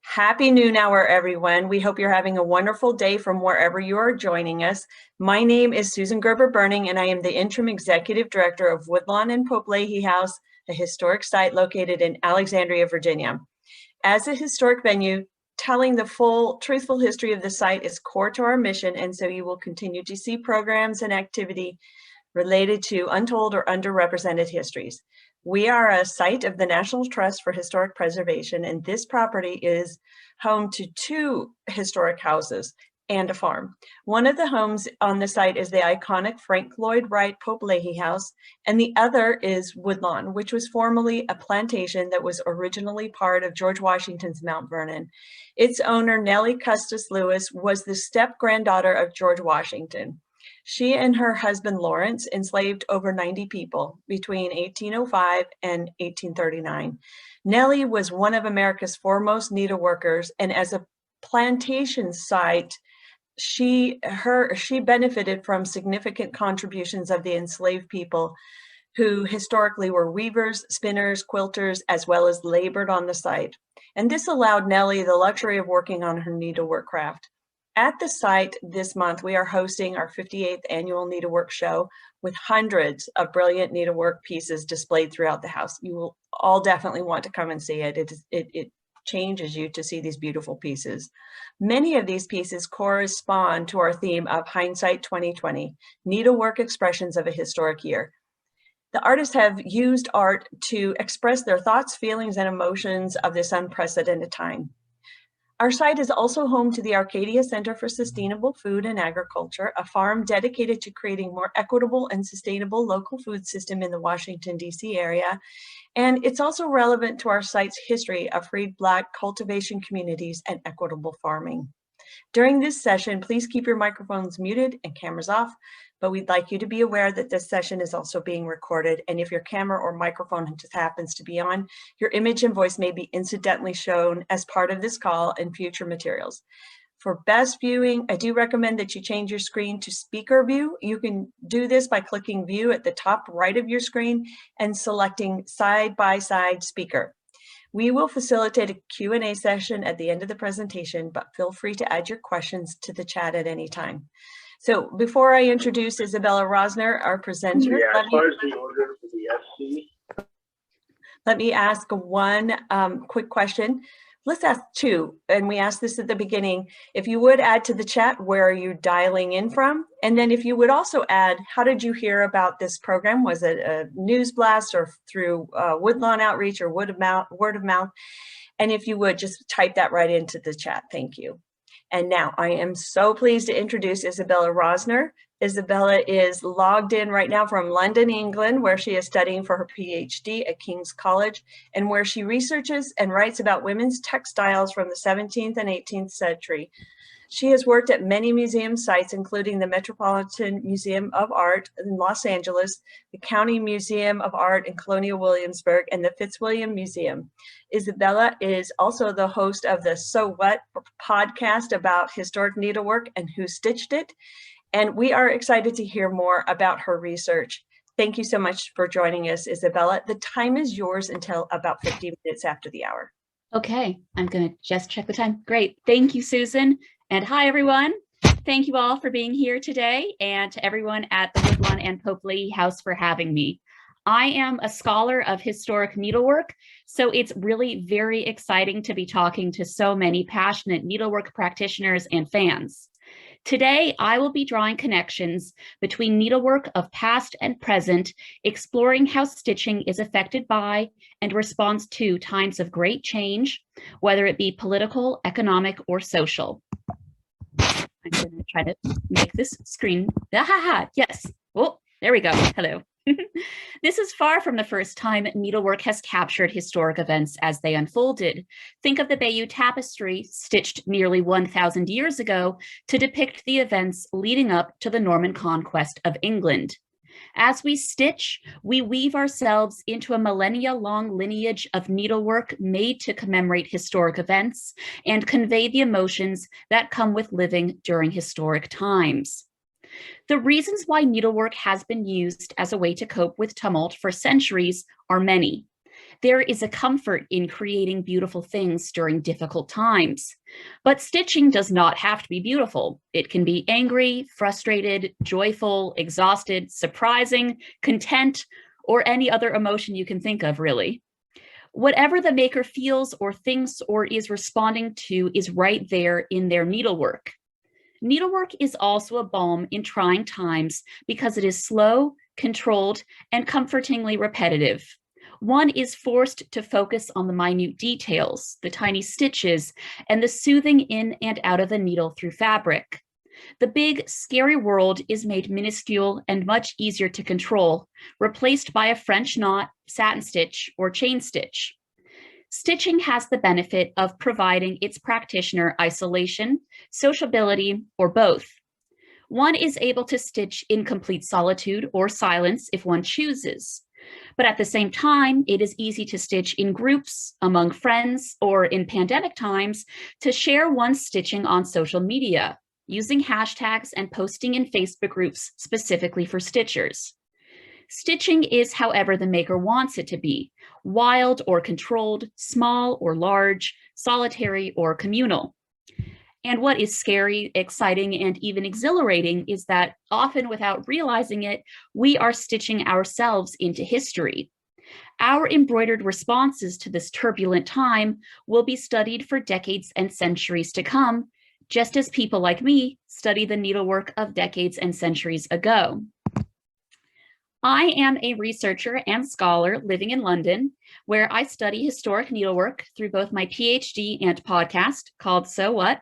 Happy noon hour, everyone. We hope you're having a wonderful day from wherever you are joining us. My name is Susan Gerber-Burning, and I am the Interim Executive Director of Woodlawn and Pope-Leighey House, a historic site located in Alexandria, Virginia. As a historic venue, telling the full, truthful history of the site is core to our mission, and so you will continue to see programs and activity related to untold or underrepresented histories. We are a site of the National Trust for Historic Preservation, and this property is home to two historic houses and a farm. One of the homes on the site is the iconic Frank Lloyd Wright Pope-Leighey house, and the other is Woodlawn, which was formerly a plantation that was originally part of George Washington's Mount Vernon. Its owner, Nellie Custis Lewis, was the step-granddaughter of George Washington. She and her husband Lawrence enslaved over 90 people between 1805 and 1839. Nellie was one of America's foremost needleworkers, and as a plantation site, she benefited from significant contributions of the enslaved people who historically were weavers, spinners, quilters, as well as labored on the site. And this allowed Nellie the luxury of working on her needlework craft. At the site this month, we are hosting our 58th annual Needlework show with hundreds of brilliant needlework pieces displayed throughout the house. You will all definitely want to come and see it. It changes you to see these beautiful pieces. Many of these pieces correspond to our theme of Hindsight 2020, needlework expressions of a historic year. The artists have used art to express their thoughts, feelings, and emotions of this unprecedented time. Our site is also home to the Arcadia Center for Sustainable Food and Agriculture, a farm dedicated to creating more equitable and sustainable local food system in the Washington, D.C. area. And it's also relevant to our site's history of freed Black cultivation communities and equitable farming. During this session, please keep your microphones muted and cameras off, but we'd like you to be aware that this session is also being recorded, and if your camera or microphone just happens to be on, your image and voice may be incidentally shown as part of this call and future materials. For best viewing, I do recommend that you change your screen to speaker view. You can do this by clicking view at the top right of your screen and selecting side-by-side speaker. We will facilitate a Q&A session at the end of the presentation, but feel free to add your questions to the chat at any time. So before I introduce Isabella Rosner, our presenter, let me ask one quick question. Let's ask two, and we asked this at the beginning. If you would add to the chat, where are you dialing in from? And then if you would also add, how did you hear about this program? Was it a news blast or through Woodlawn outreach or word of mouth? And if you would, just type that right into the chat. Thank you. And now I am so pleased to introduce Isabella Rosner. Isabella is logged in right now from London, England, where she is studying for her PhD at King's College, and where she researches and writes about women's textiles from the 17th and 18th century. She has worked at many museum sites, including the Metropolitan Museum of Art in Los Angeles, the County Museum of Art in Colonial Williamsburg, and the Fitzwilliam Museum. Isabella is also the host of the So What podcast about historic needlework and who stitched it. And we are excited to hear more about her research. Thank you so much for joining us, Isabella. The time is yours until about 50 minutes after the hour. Okay, I'm going to just check the time. Great. Thank you, Susan. And hi, everyone. Thank you all for being here today, and to everyone at the Woodlawn and Pope-Leighey House for having me. I am a scholar of historic needlework, so it's really very exciting to be talking to so many passionate needlework practitioners and fans. Today, I will be drawing connections between needlework of past and present, exploring how stitching is affected by and responds to times of great change, whether it be political, economic, or social. I'm going to try to make this screen. Yes. Oh, there we go. Hello. This is far from the first time needlework has captured historic events as they unfolded. Think of the Bayeux Tapestry, stitched nearly 1,000 years ago to depict the events leading up to the Norman conquest of England. As we stitch, we weave ourselves into a millennia-long lineage of needlework made to commemorate historic events and convey the emotions that come with living during historic times. The reasons why needlework has been used as a way to cope with tumult for centuries are many. There is a comfort in creating beautiful things during difficult times. But stitching does not have to be beautiful. It can be angry, frustrated, joyful, exhausted, surprising, content, or any other emotion you can think of, really. Whatever the maker feels or thinks or is responding to is right there in their needlework. Needlework is also a balm in trying times because it is slow, controlled, and comfortingly repetitive. One is forced to focus on the minute details, the tiny stitches, and the soothing in and out of the needle through fabric. The big, scary world is made minuscule and much easier to control, replaced by a French knot, satin stitch, or chain stitch. Stitching has the benefit of providing its practitioner isolation, sociability, or both. One is able to stitch in complete solitude or silence if one chooses. But at the same time, it is easy to stitch in groups, among friends, or in pandemic times, to share one's stitching on social media, using hashtags and posting in Facebook groups specifically for stitchers. Stitching is however the maker wants it to be, wild or controlled, small or large, solitary or communal. And what is scary, exciting, and even exhilarating is that often without realizing it, we are stitching ourselves into history. Our embroidered responses to this turbulent time will be studied for decades and centuries to come, just as people like me study the needlework of decades and centuries ago. I am a researcher and scholar living in London, where I study historic needlework through both my PhD and podcast called So What,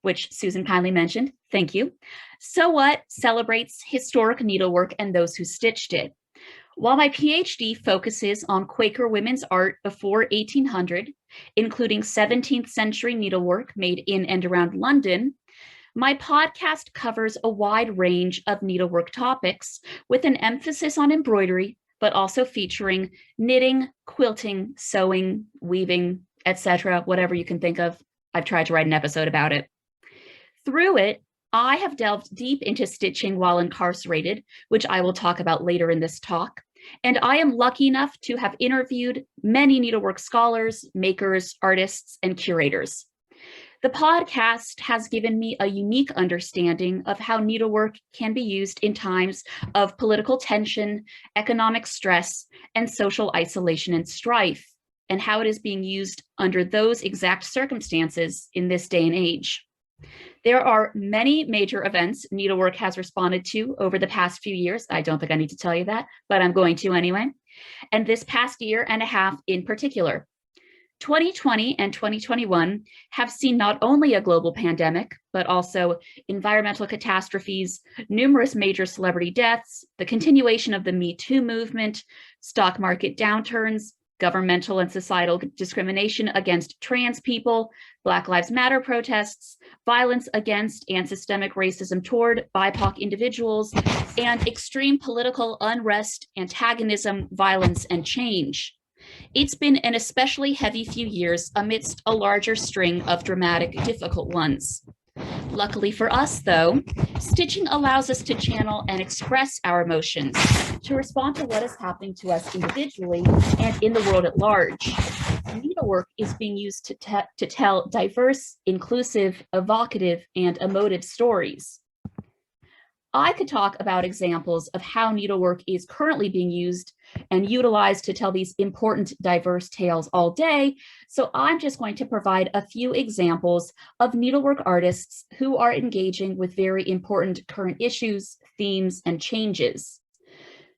which Susan kindly mentioned. Thank you. So What celebrates historic needlework and those who stitched it. While my PhD focuses on Quaker women's art before 1800, including 17th century needlework made in and around London, my podcast covers a wide range of needlework topics with an emphasis on embroidery, but also featuring knitting, quilting, sewing, weaving, etc., whatever you can think of. I've tried to write an episode about it. Through it, I have delved deep into stitching while incarcerated, which I will talk about later in this talk. And I am lucky enough to have interviewed many needlework scholars, makers, artists, and curators. The podcast has given me a unique understanding of how needlework can be used in times of political tension, economic stress, and social isolation and strife, and how it is being used under those exact circumstances in this day and age. There are many major events needlework has responded to over the past few years. I don't think I need to tell you that, but I'm going to anyway. And this past year and a half in particular. 2020 and 2021 have seen not only a global pandemic, but also environmental catastrophes, numerous major celebrity deaths, the continuation of the Me Too movement, stock market downturns, governmental and societal discrimination against trans people, Black Lives Matter protests, violence against and systemic racism toward BIPOC individuals, and extreme political unrest, antagonism, violence, and change. It's been an especially heavy few years amidst a larger string of dramatic, difficult ones. Luckily for us, though, stitching allows us to channel and express our emotions, to respond to what is happening to us individually and in the world at large. Needlework is being used to tell diverse, inclusive, evocative, and emotive stories. I could talk about examples of how needlework is currently being used and utilized to tell these important, diverse tales all day, so I'm just going to provide a few examples of needlework artists who are engaging with very important current issues, themes, and changes.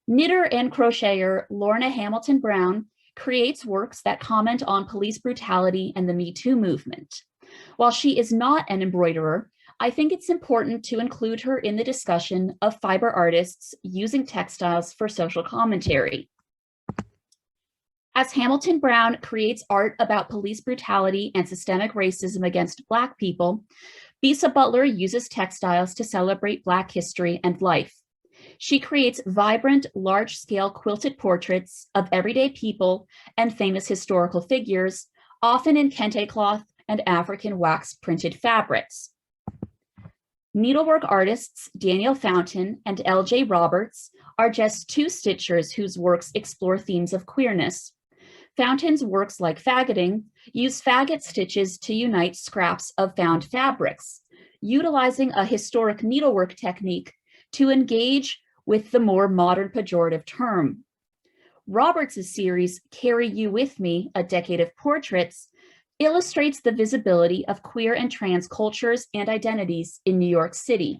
Knitter and crocheter Lorna Hamilton Brown creates works that comment on police brutality and the Me Too movement. While she is not an embroiderer, I think it's important to include her in the discussion of fiber artists using textiles for social commentary. As Hamilton Brown creates art about police brutality and systemic racism against Black people, Bisa Butler uses textiles to celebrate Black history and life. She creates vibrant, large-scale quilted portraits of everyday people and famous historical figures, often in kente cloth and African wax printed fabrics. Needlework artists Daniel Fountain and L.J. Roberts are just two stitchers whose works explore themes of queerness. Fountain's works like faggoting use faggot stitches to unite scraps of found fabrics, utilizing a historic needlework technique to engage with the more modern pejorative term. Roberts' series, Carry You With Me, A Decade of Portraits, illustrates the visibility of queer and trans cultures and identities in New York City.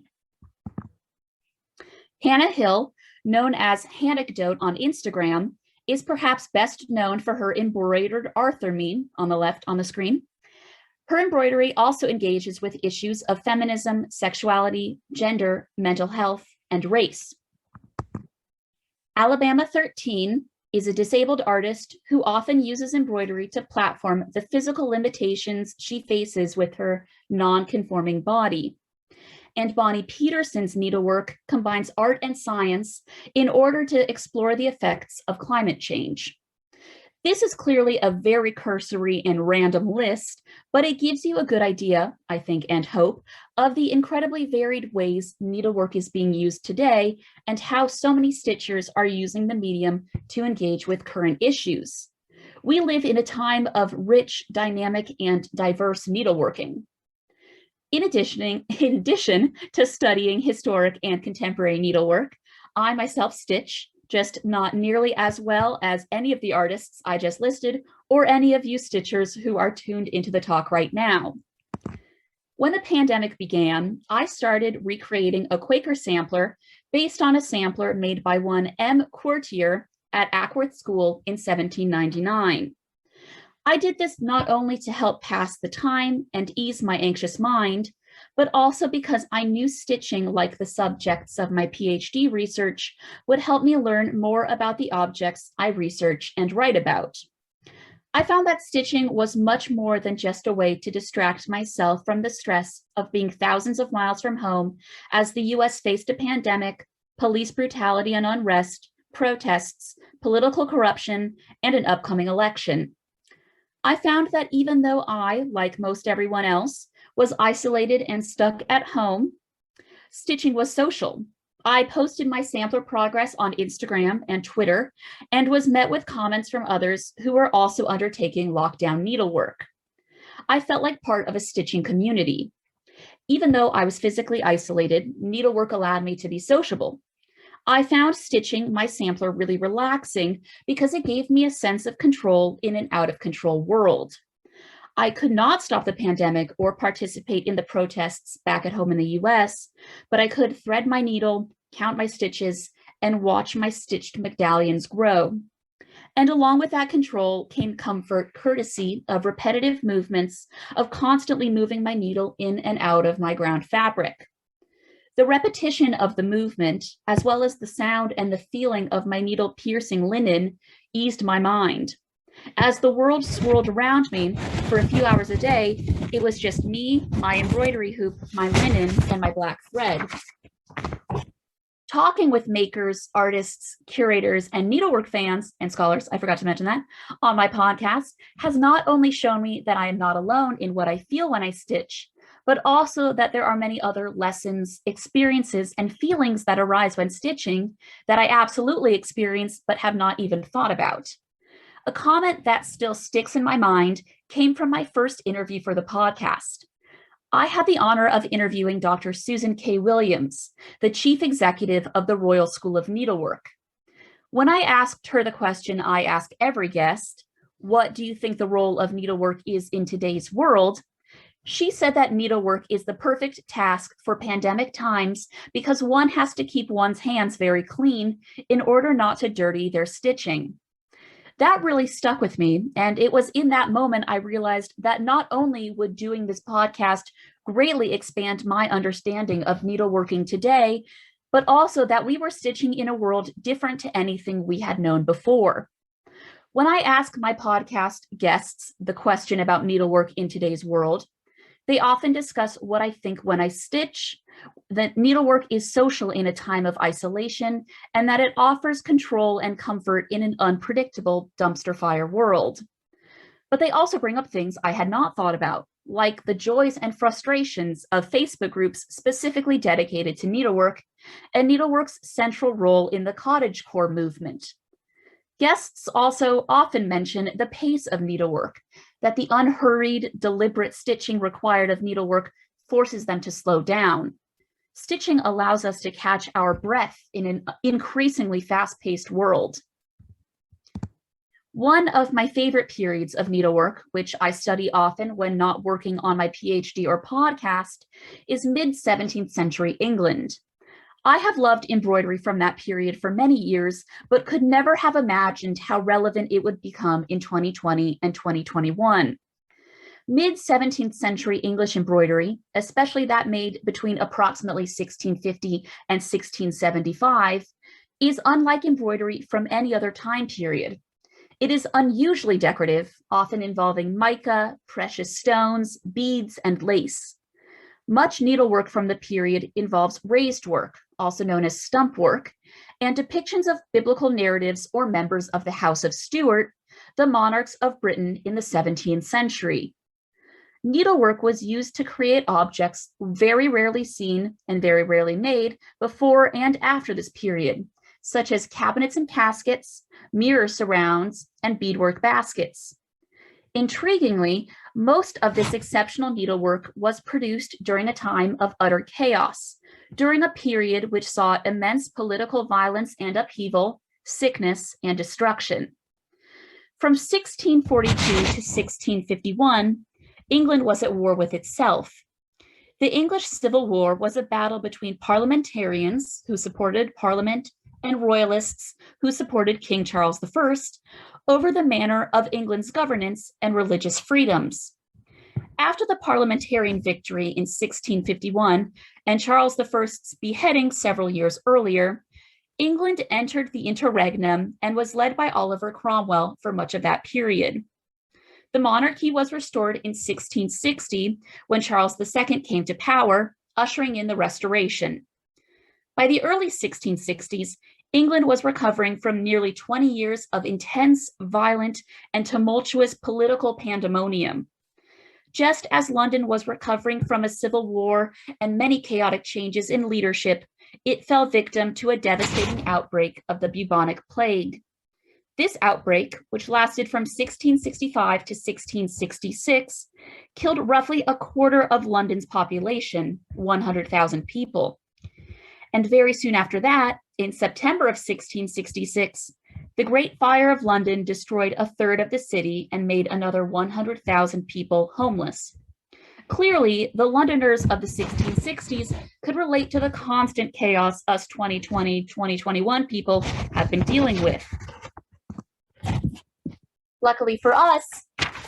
Hannah Hill, known as Hanecdote on Instagram, is perhaps best known for her embroidered Arthur meme on the left on the screen. Her embroidery also engages with issues of feminism, sexuality, gender, mental health, and race. Alabama 13 is a disabled artist who often uses embroidery to platform the physical limitations she faces with her non-conforming body. And Bonnie Peterson's needlework combines art and science in order to explore the effects of climate change. This is clearly a very cursory and random list, but it gives you a good idea, I think, and hope, of the incredibly varied ways needlework is being used today and how so many stitchers are using the medium to engage with current issues. We live in a time of rich, dynamic, and diverse needleworking. In addition to studying historic and contemporary needlework, I myself stitch, just not nearly as well as any of the artists I just listed or any of you stitchers who are tuned into the talk right now. When the pandemic began, I started recreating a Quaker sampler based on a sampler made by one M. Courtier at Ackworth School in 1799. I did this not only to help pass the time and ease my anxious mind, but also because I knew stitching, like the subjects of my PhD research, would help me learn more about the objects I research and write about. I found that stitching was much more than just a way to distract myself from the stress of being thousands of miles from home as the US faced a pandemic, police brutality and unrest, protests, political corruption, and an upcoming election. I found that even though I, like most everyone else, was isolated and stuck at home, stitching was social. I posted my sampler progress on Instagram and Twitter and was met with comments from others who were also undertaking lockdown needlework. I felt like part of a stitching community. Even though I was physically isolated, needlework allowed me to be sociable. I found stitching my sampler really relaxing because it gave me a sense of control in an out-of-control world. I could not stop the pandemic or participate in the protests back at home in the US, but I could thread my needle, count my stitches, and watch my stitched medallions grow. And along with that control came comfort, courtesy of repetitive movements, of constantly moving my needle in and out of my ground fabric. The repetition of the movement, as well as the sound and the feeling of my needle piercing linen, eased my mind. As the world swirled around me for a few hours a day, it was just me, my embroidery hoop, my linen, and my black thread. Talking with makers, artists, curators, and needlework fans and scholars, I forgot to mention that, on my podcast has not only shown me that I am not alone in what I feel when I stitch, but also that there are many other lessons, experiences, and feelings that arise when stitching that I absolutely experience but have not even thought about. A comment that still sticks in my mind came from my first interview for the podcast. I had the honor of interviewing Dr. Susan K. Williams, the chief executive of the Royal School of Needlework. When I asked her the question I ask every guest, what do you think the role of needlework is in today's world? She said that needlework is the perfect task for pandemic times because one has to keep one's hands very clean in order not to dirty their stitching. That really stuck with me, and it was in that moment I realized that not only would doing this podcast greatly expand my understanding of needleworking today, but also that we were stitching in a world different to anything we had known before. When I ask my podcast guests the question about needlework in today's world, they often discuss what I think when I stitch, that needlework is social in a time of isolation, and that it offers control and comfort in an unpredictable dumpster fire world. But they also bring up things I had not thought about, like the joys and frustrations of Facebook groups specifically dedicated to needlework, and needlework's central role in the cottagecore movement. Guests also often mention the pace of needlework, that the unhurried, deliberate stitching required of needlework forces them to slow down. Stitching allows us to catch our breath in an increasingly fast-paced world. One of my favorite periods of needlework, which I study often when not working on my PhD or podcast, is mid-17th century England. I have loved embroidery from that period for many years, but could never have imagined how relevant it would become in 2020 and 2021. Mid-17th century English embroidery, especially that made between approximately 1650 and 1675, is unlike embroidery from any other time period. It is unusually decorative, often involving mica, precious stones, beads, and lace. Much needlework from the period involves raised work, also known as stump work, and depictions of biblical narratives or members of the House of Stuart, the monarchs of Britain in the 17th century. Needlework was used to create objects very rarely seen and very rarely made before and after this period, such as cabinets and caskets, mirror surrounds, and beadwork baskets. Intriguingly, most of this exceptional needlework was produced during a time of utter chaos, during a period which saw immense political violence and upheaval, sickness, and destruction. From 1642 to 1651, England was at war with itself. The English Civil War was a battle between parliamentarians who supported Parliament and royalists who supported King Charles I over the manner of England's governance and religious freedoms. After the parliamentarian victory in 1651 and Charles I's beheading several years earlier, England entered the interregnum and was led by Oliver Cromwell for much of that period. The monarchy was restored in 1660 when Charles II came to power, ushering in the Restoration. By the early 1660s, England was recovering from nearly 20 years of intense, violent, and tumultuous political pandemonium. Just as London was recovering from a civil war and many chaotic changes in leadership, it fell victim to a devastating outbreak of the bubonic plague. This outbreak, which lasted from 1665 to 1666, killed roughly a quarter of London's population, 100,000 people. And very soon after that, in September of 1666, the Great Fire of London destroyed a third of the city and made another 100,000 people homeless. Clearly, the Londoners of the 1660s could relate to the constant chaos us 2020, 2021 people have been dealing with. Luckily for us,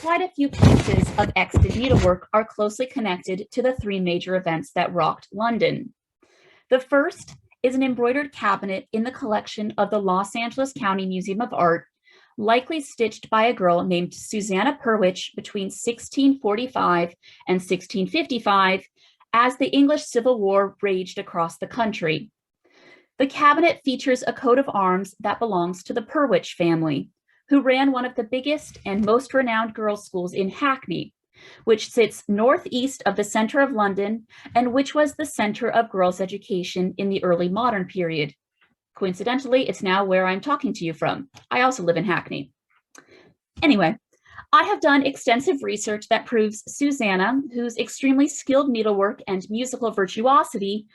quite a few pieces of extant needlework are closely connected to the three major events that rocked London. The first is an embroidered cabinet in the collection of the Los Angeles County Museum of Art, likely stitched by a girl named Susanna Purwich between 1645 and 1655 as the English Civil War raged across the country. The cabinet features a coat of arms that belongs to the Purwich family, who ran one of the biggest and most renowned girls' schools in Hackney, which sits northeast of the center of London and which was the center of girls' education in the early modern period. Coincidentally, it's now where I'm talking to you from. I also live in Hackney. Anyway, I have done extensive research that proves Susanna, whose extremely skilled needlework and musical virtuosity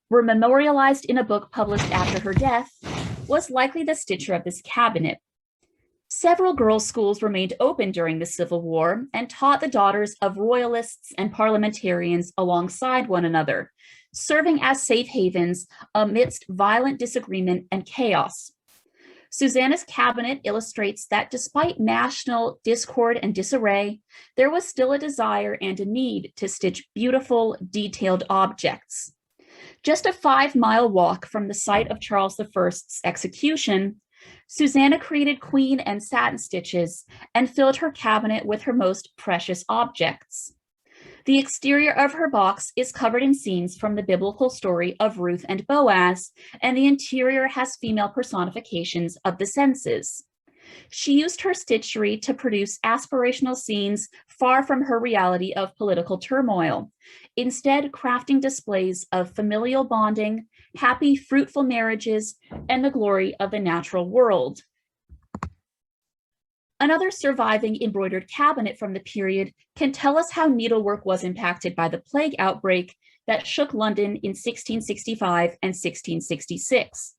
were memorialized in a book published after her death, was likely the stitcher of this cabinet. Several girls' schools remained open during the Civil War and taught the daughters of royalists and parliamentarians alongside one another, serving as safe havens amidst violent disagreement and chaos. Susanna's cabinet illustrates that despite national discord and disarray, there was still a desire and a need to stitch beautiful, detailed objects. Just a 5-mile walk from the site of Charles I's execution, Susanna created queen and satin stitches and filled her cabinet with her most precious objects. The exterior of her box is covered in scenes from the biblical story of Ruth and Boaz, and the interior has female personifications of the senses. She used her stitchery to produce aspirational scenes far from her reality of political turmoil, instead crafting displays of familial bonding, happy, fruitful marriages, and the glory of the natural world. Another surviving embroidered cabinet from the period can tell us how needlework was impacted by the plague outbreak that shook London in 1665 and 1666.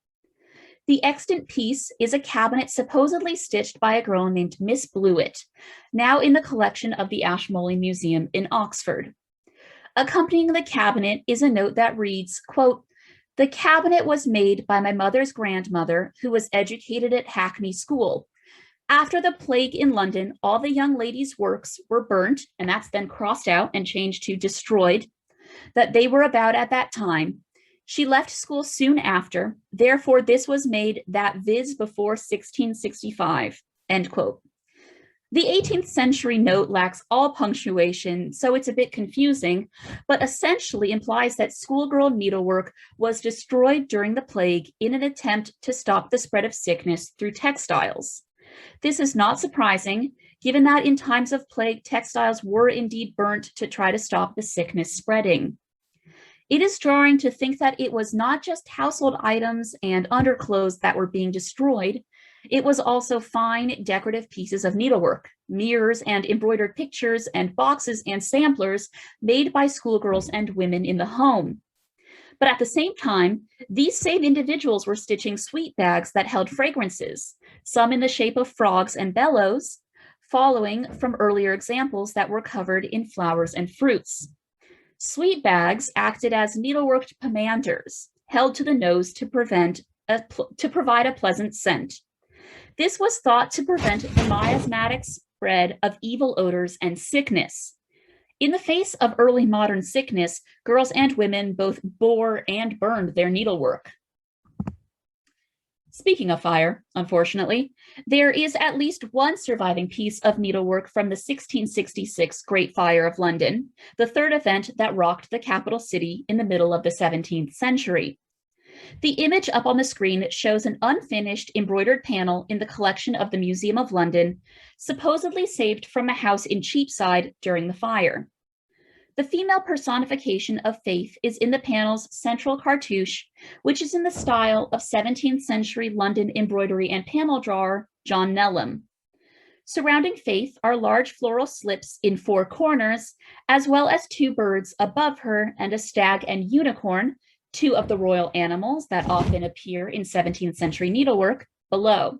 The extant piece is a cabinet supposedly stitched by a girl named Miss Blewett, now in the collection of the Ashmolean Museum in Oxford. Accompanying the cabinet is a note that reads, quote, "The cabinet was made by my mother's grandmother, who was educated at Hackney School. After the plague in London, all the young ladies' works were burnt," and that's then crossed out and changed to destroyed, "that they were about at that time. She left school soon after, therefore this was made that viz. Before 1665, end quote. The 18th century note lacks all punctuation, so it's a bit confusing, but essentially implies that schoolgirl needlework was destroyed during the plague in an attempt to stop the spread of sickness through textiles. This is not surprising, given that in times of plague, textiles were indeed burnt to try to stop the sickness spreading. It is jarring to think that it was not just household items and underclothes that were being destroyed, it was also fine decorative pieces of needlework, mirrors and embroidered pictures and boxes and samplers made by schoolgirls and women in the home. But at the same time, these same individuals were stitching sweet bags that held fragrances, some in the shape of frogs and bellows, following from earlier examples that were covered in flowers and fruits. Sweet bags acted as needleworked pomanders, held to the nose to provide a pleasant scent. This was thought to prevent the miasmatic spread of evil odors and sickness. In the face of early modern sickness, girls and women both bore and burned their needlework. Speaking of fire, unfortunately, there is at least one surviving piece of needlework from the 1666 Great Fire of London, the third event that rocked the capital city in the middle of the 17th century. The image up on the screen shows an unfinished embroidered panel in the collection of the Museum of London, supposedly saved from a house in Cheapside during the fire. The female personification of Faith is in the panel's central cartouche, which is in the style of 17th century London embroidery and panel drawer John Nellam. Surrounding Faith are large floral slips in four corners, as well as two birds above her and a stag and unicorn, two of the royal animals that often appear in 17th century needlework, below.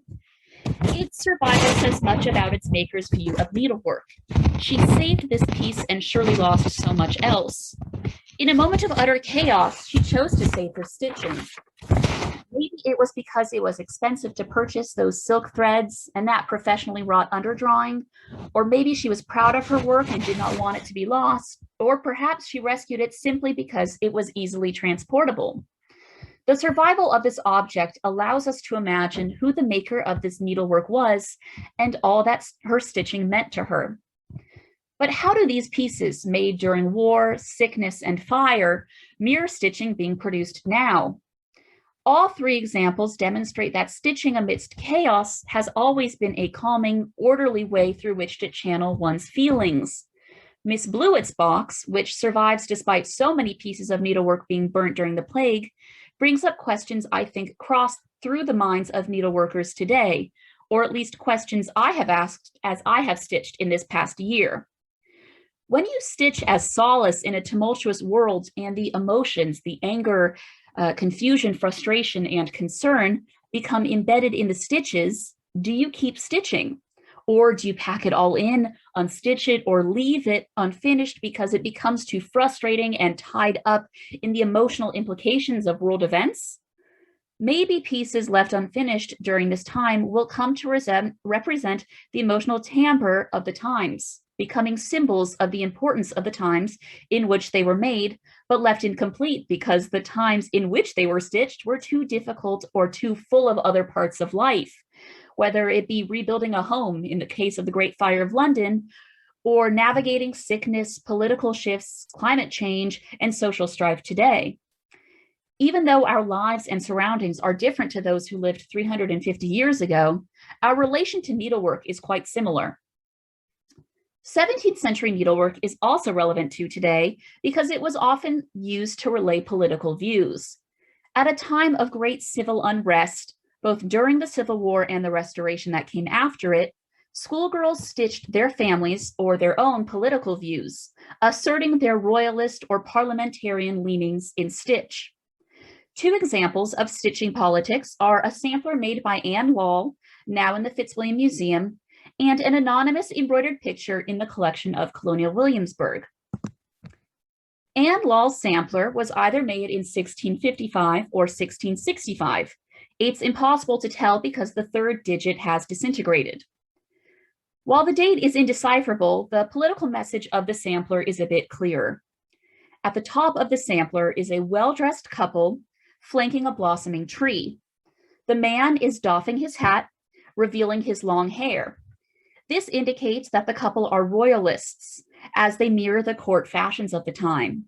Its survival says much about its maker's view of needlework. She saved this piece and surely lost so much else. In a moment of utter chaos, she chose to save her stitching. Maybe it was because it was expensive to purchase those silk threads and that professionally wrought underdrawing, or maybe she was proud of her work and did not want it to be lost, or perhaps she rescued it simply because it was easily transportable. The survival of this object allows us to imagine who the maker of this needlework was and all that her stitching meant to her. But how do these pieces made during war, sickness, and fire mirror stitching being produced now? All three examples demonstrate that stitching amidst chaos has always been a calming, orderly way through which to channel one's feelings. Miss Blewett's box, which survives despite so many pieces of needlework being burnt during the plague, brings up questions I think cross through the minds of needleworkers today, or at least questions I have asked as I have stitched in this past year. When you stitch as solace in a tumultuous world and the emotions, the anger, confusion, frustration, and concern become embedded in the stitches, do you keep stitching? Or do you pack it all in, unstitch it, or leave it unfinished because it becomes too frustrating and tied up in the emotional implications of world events? Maybe pieces left unfinished during this time will come to represent the emotional timbre of the times, becoming symbols of the importance of the times in which they were made, but left incomplete because the times in which they were stitched were too difficult or too full of other parts of life, whether it be rebuilding a home in the case of the Great Fire of London, or navigating sickness, political shifts, climate change, and social strife today. Even though our lives and surroundings are different to those who lived 350 years ago, our relation to needlework is quite similar. 17th century needlework is also relevant to today because it was often used to relay political views. At a time of great civil unrest, both during the Civil War and the Restoration that came after it, Schoolgirls stitched their families or their own political views, asserting their royalist or parliamentarian leanings in stitch. Two examples of stitching politics are a sampler made by Anne Law, now in the Fitzwilliam Museum, and an anonymous embroidered picture in the collection of Colonial Williamsburg. Anne Law's sampler was either made in 1655 or 1665. It's impossible to tell because the third digit has disintegrated. While the date is indecipherable, the political message of the sampler is a bit clearer. At the top of the sampler is a well-dressed couple flanking a blossoming tree. The man is doffing his hat, revealing his long hair. This indicates that the couple are royalists, as they mirror the court fashions of the time.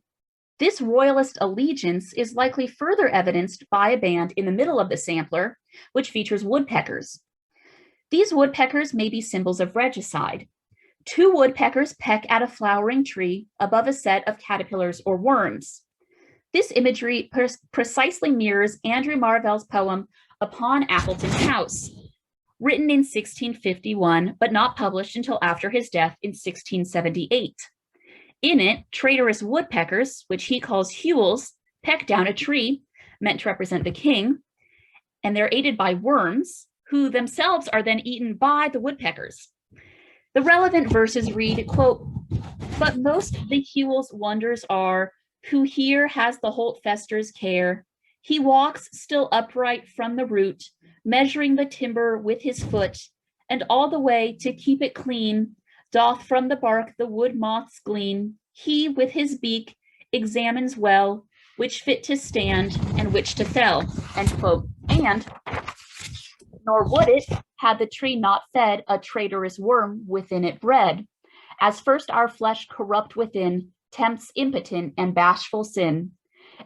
This royalist allegiance is likely further evidenced by a band in the middle of the sampler, which features woodpeckers. These woodpeckers may be symbols of regicide. Two woodpeckers peck at a flowering tree above a set of caterpillars or worms. This imagery precisely mirrors Andrew Marvell's poem Upon Appleton House, written in 1651, but not published until after his death in 1678. In it, traitorous woodpeckers, which he calls hewels, peck down a tree, meant to represent the king, and they're aided by worms, who themselves are then eaten by the woodpeckers. The relevant verses read, quote, "But most the hewel's wonders are, who here has the holtfester's care. He walks still upright from the root, measuring the timber with his foot, and all the way to keep it clean, doth from the bark the wood moths glean. He with his beak examines well, which fit to stand and which to fell," end quote. And nor would it, had the tree not fed a traitorous worm within it bred, as first our flesh corrupt within tempts impotent and bashful sin.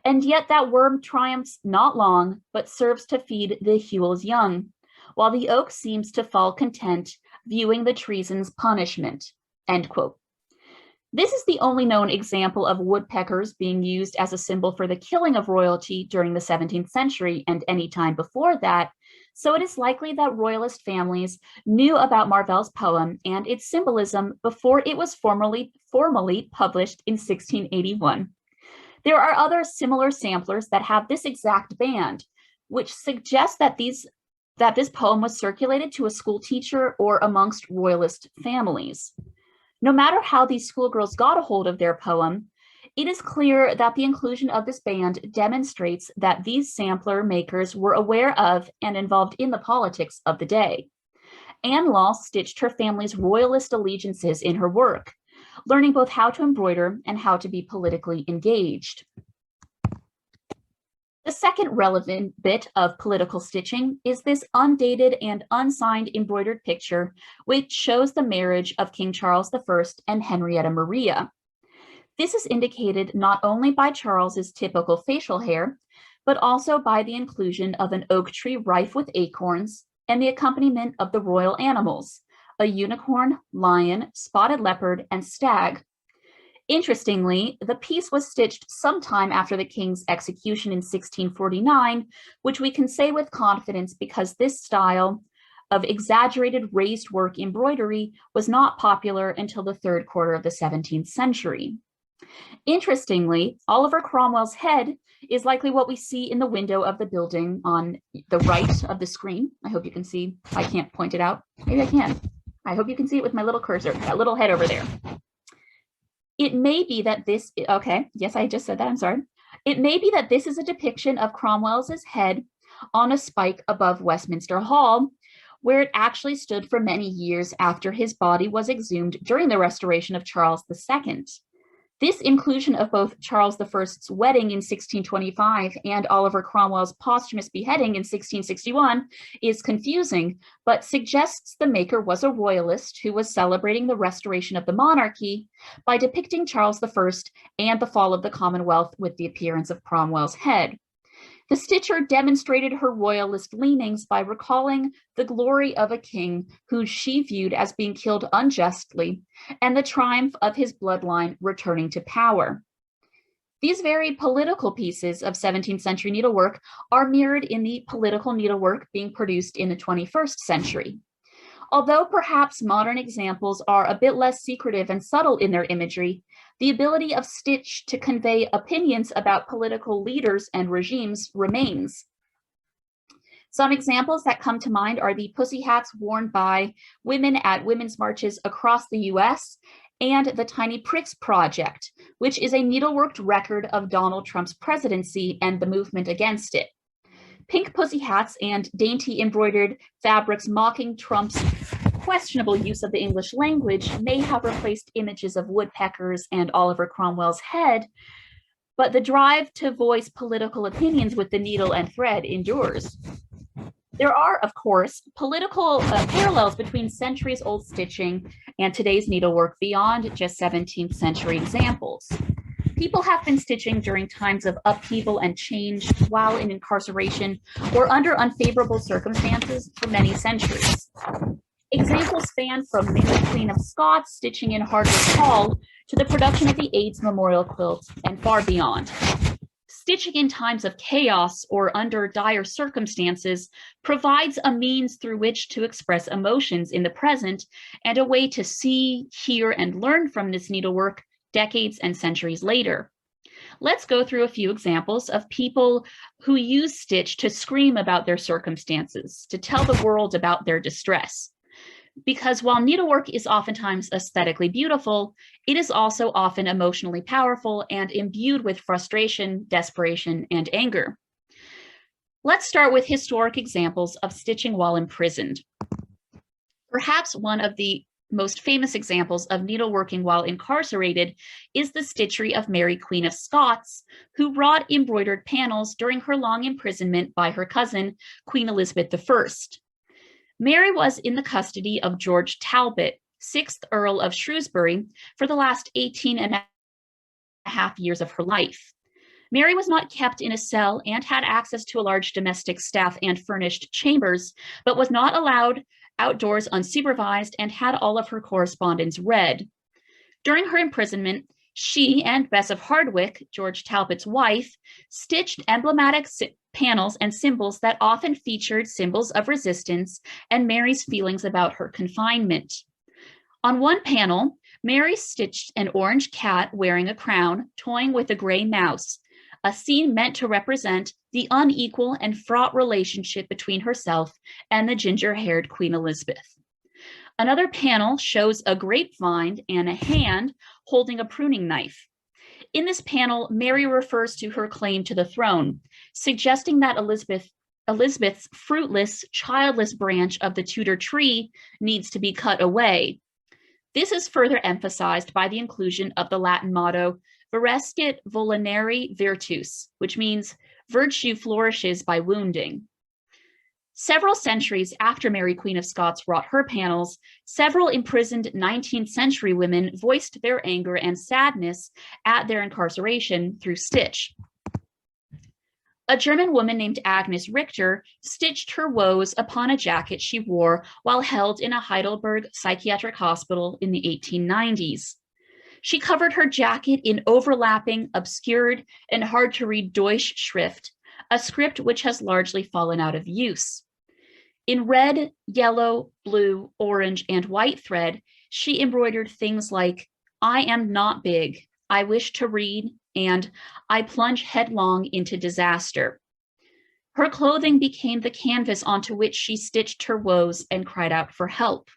And yet that worm triumphs not long, but serves to feed the hewel's young, while the oak seems to fall content, viewing the treason's punishment, end quote. This is the only known example of woodpeckers being used as a symbol for the killing of royalty during the 17th century and any time before that, so it is likely that royalist families knew about Marvell's poem and its symbolism before it was formally published in 1681. There are other similar samplers that have this exact band, which suggests that this poem was circulated to a school teacher or amongst royalist families. No matter how these schoolgirls got a hold of their poem, it is clear that the inclusion of this band demonstrates that these sampler makers were aware of and involved in the politics of the day. Anne Law stitched her family's royalist allegiances in her work, learning both how to embroider and how to be politically engaged. The second relevant bit of political stitching is this undated and unsigned embroidered picture, which shows the marriage of King Charles I and Henrietta Maria. This is indicated not only by Charles's typical facial hair, but also by the inclusion of an oak tree rife with acorns and the accompaniment of the royal animals, a unicorn, lion, spotted leopard, and stag. Interestingly, the piece was stitched sometime after the king's execution in 1649, which we can say with confidence because this style of exaggerated raised work embroidery was not popular until the third quarter of the 17th century. Interestingly, Oliver Cromwell's head is likely what we see in the window of the building on the right of the screen. I hope you can see. I can't point it out. Maybe I can. I hope you can see it with my little cursor, that little head over there. It may be that this, okay, yes, I just said that, I'm sorry. It may be that this is a depiction of Cromwell's head on a spike above Westminster Hall, where it actually stood for many years after his body was exhumed during the restoration of Charles II. This inclusion of both Charles I's wedding in 1625 and Oliver Cromwell's posthumous beheading in 1661 is confusing, but suggests the maker was a royalist who was celebrating the restoration of the monarchy by depicting Charles I and the fall of the Commonwealth with the appearance of Cromwell's head. The stitcher demonstrated her royalist leanings by recalling the glory of a king who she viewed as being killed unjustly and the triumph of his bloodline returning to power. These very political pieces of 17th century needlework are mirrored in the political needlework being produced in the 21st century. Although perhaps modern examples are a bit less secretive and subtle in their imagery, the ability of stitch to convey opinions about political leaders and regimes remains. Some examples that come to mind are the pussy hats worn by women at women's marches across the US and the Tiny Pricks Project, which is a needleworked record of Donald Trump's presidency and the movement against it. Pink pussy hats and dainty embroidered fabrics mocking Trump's questionable use of the English language may have replaced images of woodpeckers and Oliver Cromwell's head, but the drive to voice political opinions with the needle and thread endures. There are, of course, political parallels between centuries-old stitching and today's needlework beyond just 17th century examples. People have been stitching during times of upheaval and change while in incarceration or under unfavorable circumstances for many centuries. Examples span from Mary Queen of Scots stitching in Hardwick Hall to the production of the AIDS Memorial Quilt and far beyond. Stitching in times of chaos or under dire circumstances provides a means through which to express emotions in the present and a way to see, hear, and learn from this needlework decades and centuries later. Let's go through a few examples of people who use stitch to scream about their circumstances, to tell the world about their distress. Because while needlework is oftentimes aesthetically beautiful, it is also often emotionally powerful and imbued with frustration, desperation, and anger. Let's start with historic examples of stitching while imprisoned. Perhaps one of the most famous examples of needleworking while incarcerated is the stitchery of Mary Queen of Scots, who wrought embroidered panels during her long imprisonment by her cousin, Queen Elizabeth I. Mary was in the custody of George Talbot, 6th Earl of Shrewsbury, for the last 18 and a half years of her life. Mary was not kept in a cell and had access to a large domestic staff and furnished chambers, but was not allowed outdoors unsupervised and had all of her correspondence read. During her imprisonment, she and Bess of Hardwick, George Talbot's wife, stitched emblematic panels and symbols that often featured symbols of resistance and Mary's feelings about her confinement. On one panel, Mary stitched an orange cat wearing a crown, toying with a gray mouse, a scene meant to represent the unequal and fraught relationship between herself and the ginger-haired Queen Elizabeth. Another panel shows a grapevine and a hand holding a pruning knife. In this panel, Mary refers to her claim to the throne, suggesting that Elizabeth's fruitless, childless branch of the Tudor tree needs to be cut away. This is further emphasized by the inclusion of the Latin motto, Virescit vulneri virtus, which means virtue flourishes by wounding. Several centuries after Mary Queen of Scots wrought her panels, several imprisoned 19th century women voiced their anger and sadness at their incarceration through stitch. A German woman named Agnes Richter stitched her woes upon a jacket she wore while held in a Heidelberg psychiatric hospital in the 1890s. She covered her jacket in overlapping, obscured, and hard-to-read Deutsch schrift, a script which has largely fallen out of use. In red, yellow, blue, orange, and white thread, she embroidered things like, "I am not big, I wish to read," and "I plunge headlong into disaster." Her clothing became the canvas onto which she stitched her woes and cried out for help.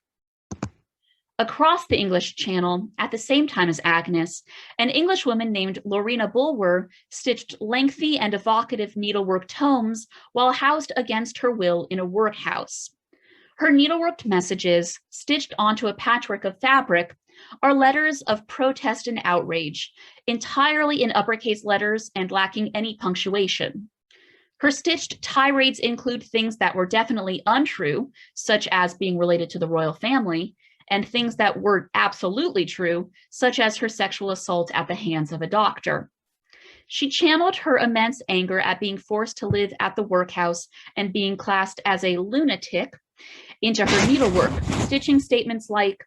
Across the English Channel, at the same time as Agnes, an Englishwoman named Lorena Bulwer stitched lengthy and evocative needlework tomes while housed against her will in a workhouse. Her needleworked messages, stitched onto a patchwork of fabric, are letters of protest and outrage, entirely in uppercase letters and lacking any punctuation. Her stitched tirades include things that were definitely untrue, such as being related to the royal family, and things that were absolutely true, such as her sexual assault at the hands of a doctor. She channeled her immense anger at being forced to live at the workhouse and being classed as a lunatic into her needlework, stitching statements like,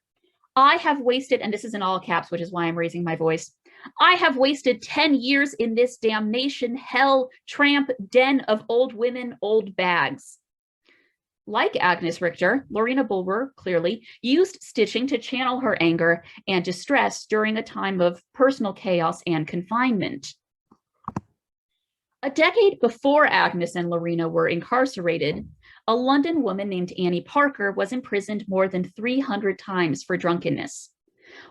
"I have wasted," and this is in all caps, which is why I'm raising my voice, "I have wasted 10 years in this damnation, hell, tramp, den of old women, old bags." Like Agnes Richter, Lorena Bulwer clearly used stitching to channel her anger and distress during a time of personal chaos and confinement. A decade before Agnes and Lorena were incarcerated, a London woman named Annie Parker was imprisoned more than 300 times for drunkenness.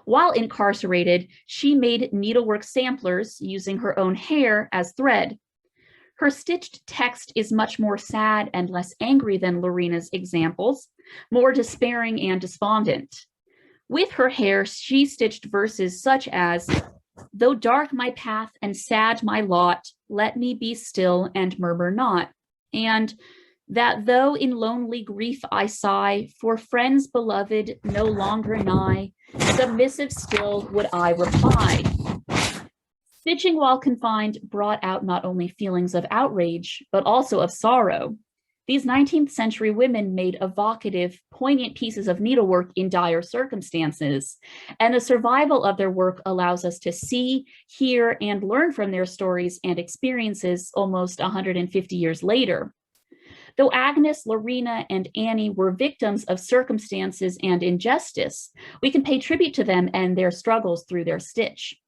While incarcerated, she made needlework samplers using her own hair as thread. Her stitched text is much more sad and less angry than Lorena's examples, more despairing and despondent. With her hair, she stitched verses such as, "Though dark my path and sad my lot, let me be still and murmur not," and "That though in lonely grief I sigh, for friends beloved no longer nigh, submissive still would I reply." Stitching while confined brought out not only feelings of outrage, but also of sorrow. These 19th century women made evocative, poignant pieces of needlework in dire circumstances, and the survival of their work allows us to see, hear, and learn from their stories and experiences almost 150 years later. Though Agnes, Lorena, and Annie were victims of circumstances and injustice, we can pay tribute to them and their struggles through their stitch.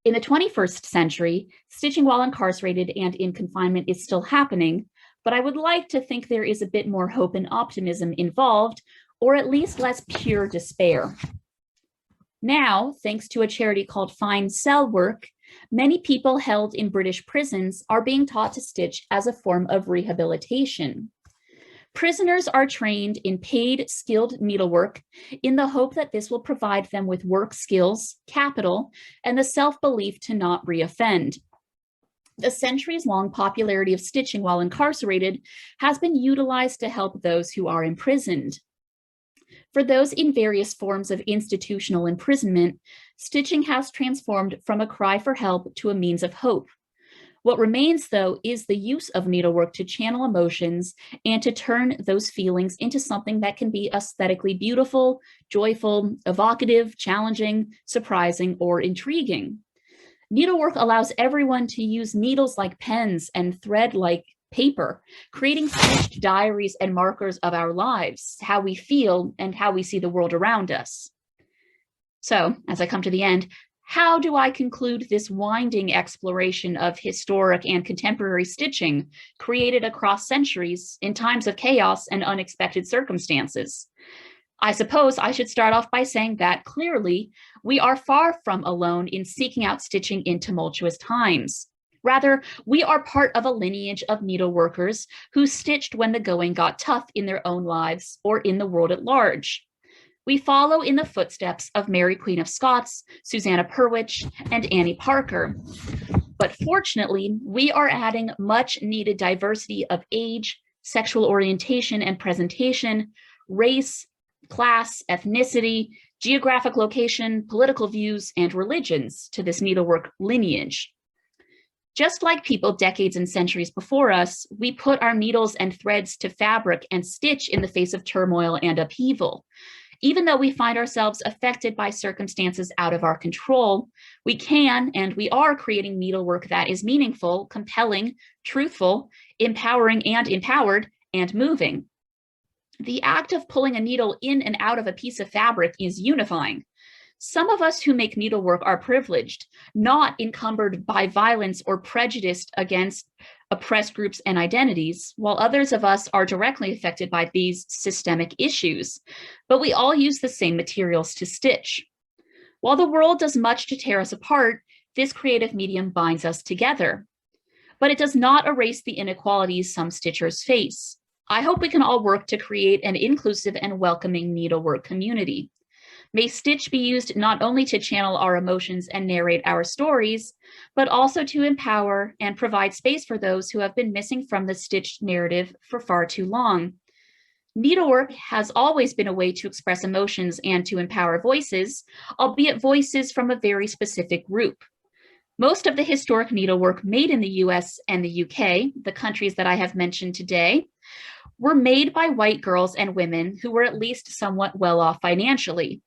In the 21st century, stitching while incarcerated and in confinement is still happening, but I would like to think there is a bit more hope and optimism involved, or at least less pure despair. Now, thanks to a charity called Find Cell Work, many people held in British prisons are being taught to stitch as a form of rehabilitation. Prisoners are trained in paid, skilled needlework in the hope that this will provide them with work skills, capital, and the self-belief to not reoffend. The centuries-long popularity of stitching while incarcerated has been utilized to help those who are imprisoned. For those in various forms of institutional imprisonment, stitching has transformed from a cry for help to a means of hope. What remains, though, is the use of needlework to channel emotions and to turn those feelings into something that can be aesthetically beautiful, joyful, evocative, challenging, surprising, or intriguing. Needlework allows everyone to use needles like pens and thread like paper, creating stitched diaries and markers of our lives, how we feel, and how we see the world around us. So, as I come to the end, how do I conclude this winding exploration of historic and contemporary stitching created across centuries in times of chaos and unexpected circumstances? I suppose I should start off by saying that clearly we are far from alone in seeking out stitching in tumultuous times. Rather, we are part of a lineage of needleworkers who stitched when the going got tough in their own lives or in the world at large. We follow in the footsteps of Mary Queen of Scots, Susanna Purwich, and Annie Parker. But fortunately, we are adding much needed diversity of age, sexual orientation and presentation, race, class, ethnicity, geographic location, political views, and religions to this needlework lineage. Just like people decades and centuries before us, we put our needles and threads to fabric and stitch in the face of turmoil and upheaval. Even though we find ourselves affected by circumstances out of our control, we can and we are creating needlework that is meaningful, compelling, truthful, empowering and empowered, and moving. The act of pulling a needle in and out of a piece of fabric is unifying. Some of us who make needlework are privileged, not encumbered by violence or prejudice against oppressed groups and identities, while others of us are directly affected by these systemic issues. But we all use the same materials to stitch. While the world does much to tear us apart, this creative medium binds us together. But it does not erase the inequalities some stitchers face. I hope we can all work to create an inclusive and welcoming needlework community. May stitch be used not only to channel our emotions and narrate our stories, but also to empower and provide space for those who have been missing from the stitched narrative for far too long. Needlework has always been a way to express emotions and to empower voices, albeit voices from a very specific group. Most of the historic needlework made in the US and the UK, the countries that I have mentioned today, were made by white girls and women who were at least somewhat well off financially.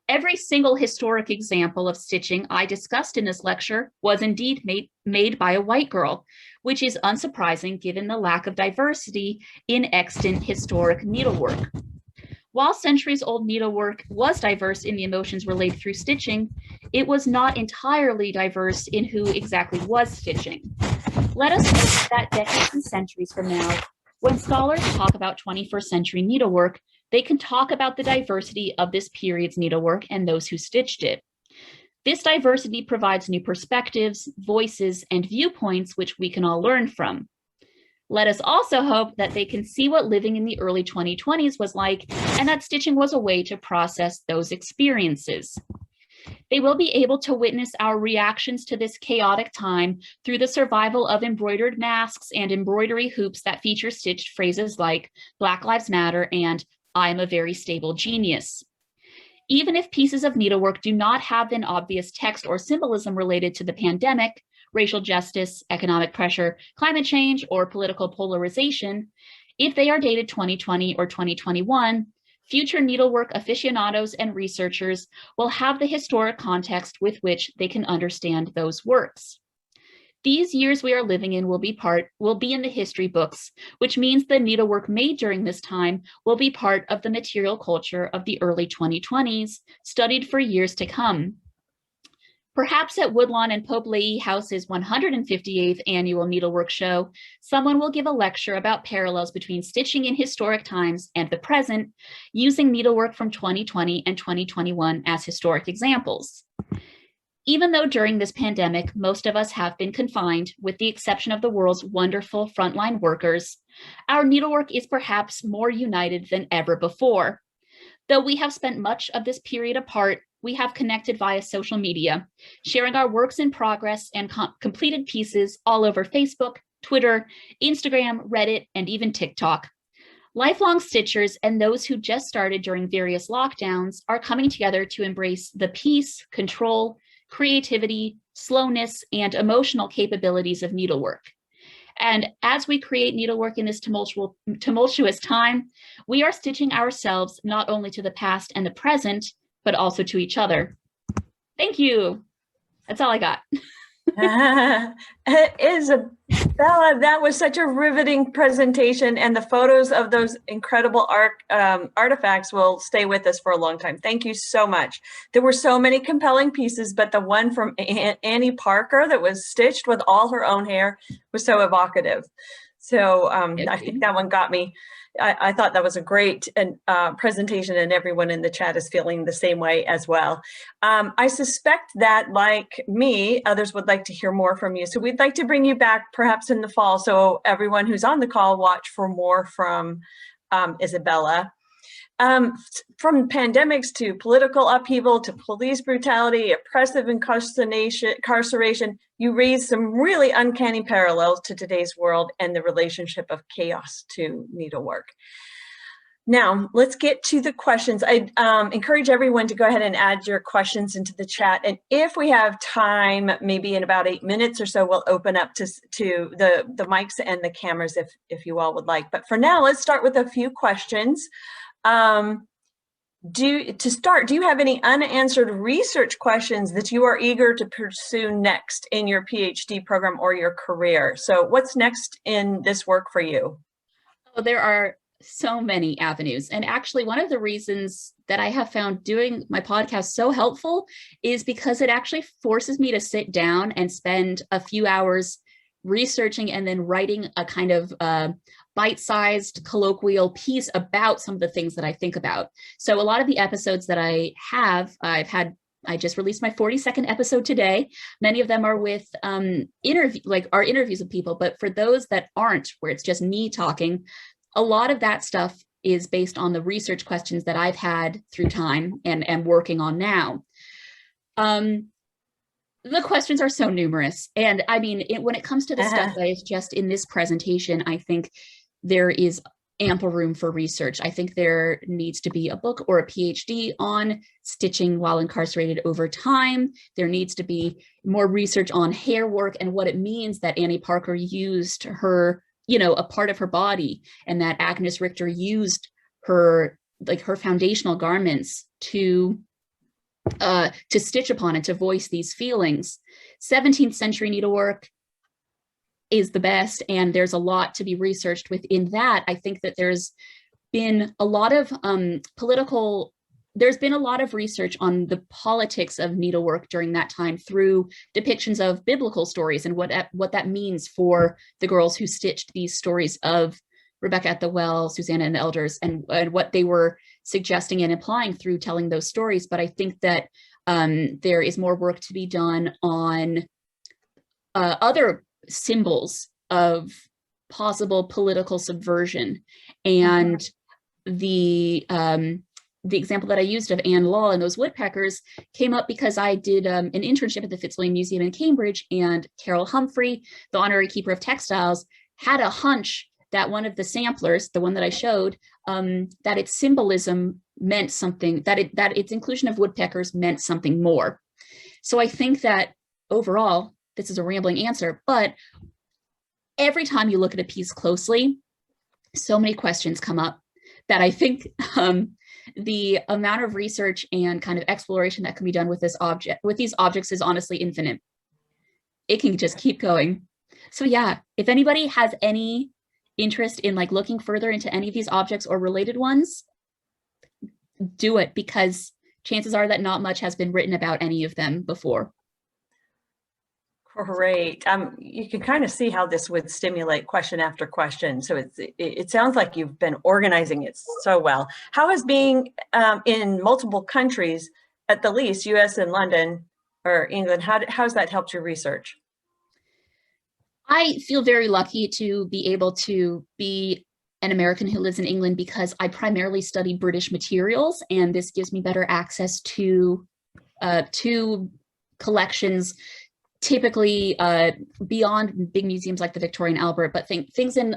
Every single historic example of stitching I discussed in this lecture was indeed made by a white girl, which is unsurprising given the lack of diversity in extant historic needlework. While centuries-old needlework was diverse in the emotions relayed through stitching, it was not entirely diverse in who exactly was stitching. Let us hope that decades and centuries from now, when scholars talk about 21st century needlework, they can talk about the diversity of this period's needlework and those who stitched it. This diversity provides new perspectives, voices, and viewpoints which we can all learn from. Let us also hope that they can see what living in the early 2020s was like, and that stitching was a way to process those experiences. They will be able to witness our reactions to this chaotic time through the survival of embroidered masks and embroidery hoops that feature stitched phrases like Black Lives Matter and I'm a very stable genius. Even if pieces of needlework do not have an obvious text or symbolism related to the pandemic, racial justice, economic pressure, climate change, or political polarization, if they are dated 2020 or 2021, future needlework aficionados and researchers will have the historic context with which they can understand those works. These years we are living in will be in the history books, which means the needlework made during this time will be part of the material culture of the early 2020s, studied for years to come. Perhaps at Woodlawn and Pope-Leighey House's 158th annual needlework show, someone will give a lecture about parallels between stitching in historic times and the present, using needlework from 2020 and 2021 as historic examples. Even though during this pandemic, most of us have been confined, with the exception of the world's wonderful frontline workers, our needlework is perhaps more united than ever before. Though we have spent much of this period apart, we have connected via social media, sharing our works in progress and completed pieces all over Facebook, Twitter, Instagram, Reddit, and even TikTok. Lifelong stitchers and those who just started during various lockdowns are coming together to embrace the peace, control, creativity, slowness, and emotional capabilities of needlework. And as we create needlework in this tumultuous time, we are stitching ourselves not only to the past and the present, but also to each other. Thank you. That's all I got. Isabella, that was such a riveting presentation, and the photos of those incredible artifacts will stay with us for a long time. Thank you so much. There were so many compelling pieces, but the one from Annie Parker that was stitched with all her own hair was so evocative. So I think that one got me. I thought that was a great presentation, and everyone in the chat is feeling the same way as well. I suspect that, like me, others would like to hear more from you. So we'd like to bring you back perhaps in the fall. So everyone who's on the call, watch for more from Isabella. From pandemics to political upheaval to police brutality, oppressive incarceration, you raise some really uncanny parallels to today's world and the relationship of chaos to needlework. Now, let's get to the questions. I encourage everyone to go ahead and add your questions into the chat. And if we have time, maybe in about 8 minutes or so, we'll open up to the mics and the cameras if you all would like. But for now, let's start with a few questions. Do you have any unanswered research questions that you are eager to pursue next in your PhD program or your career? So what's next in this work for you? Oh, there are so many avenues. And actually, one of the reasons that I have found doing my podcast so helpful is because it actually forces me to sit down and spend a few hours researching and then writing a kind of bite-sized colloquial piece about some of the things that I think about. So a lot of the episodes that I just released my 42nd episode today. Many of them are with interviews with people, but for those that aren't, where it's just me talking, a lot of that stuff is based on the research questions that I've had through time and am working on now. The questions are so numerous. And I mean, when it comes to the stuff that is just in this presentation, I think there is ample room for research. I think there needs to be a book or a PhD on stitching while incarcerated over time. There needs to be more research on hair work and what it means that Annie Parker used her, a part of her body, and that Agnes Richter used her foundational garments to to stitch upon and to voice these feelings. 17th century needlework is the best, and there's a lot to be researched within that. I think that there's been a lot of there's been a lot of research on the politics of needlework during that time through depictions of biblical stories and what that means for the girls who stitched these stories of Rebecca at the Well, Susanna and the Elders, and what they were suggesting and implying through telling those stories. But I think that there is more work to be done on other symbols of possible political subversion. And the example that I used of Anne Law and those woodpeckers came up because I did an internship at the Fitzwilliam Museum in Cambridge, and Carol Humphrey, the honorary keeper of textiles, had a hunch that one of the samplers, the one that I showed, that its symbolism meant something, that its inclusion of woodpeckers meant something more. So I think that overall, this is a rambling answer, but every time you look at a piece closely, so many questions come up that I think the amount of research and kind of exploration that can be done with these objects is honestly infinite. It can just keep going. So yeah, if anybody has any interest in like looking further into any of these objects or related ones, do it, because chances are that not much has been written about any of them before. Great. You can kind of see how this would stimulate question after question. So it sounds like you've been organizing it so well. How has being in multiple countries, at the least, US and London or England, how's that helped your research? I feel very lucky to be able to be an American who lives in England because I primarily study British materials, and this gives me better access to collections, typically beyond big museums like the Victoria and Albert, but things in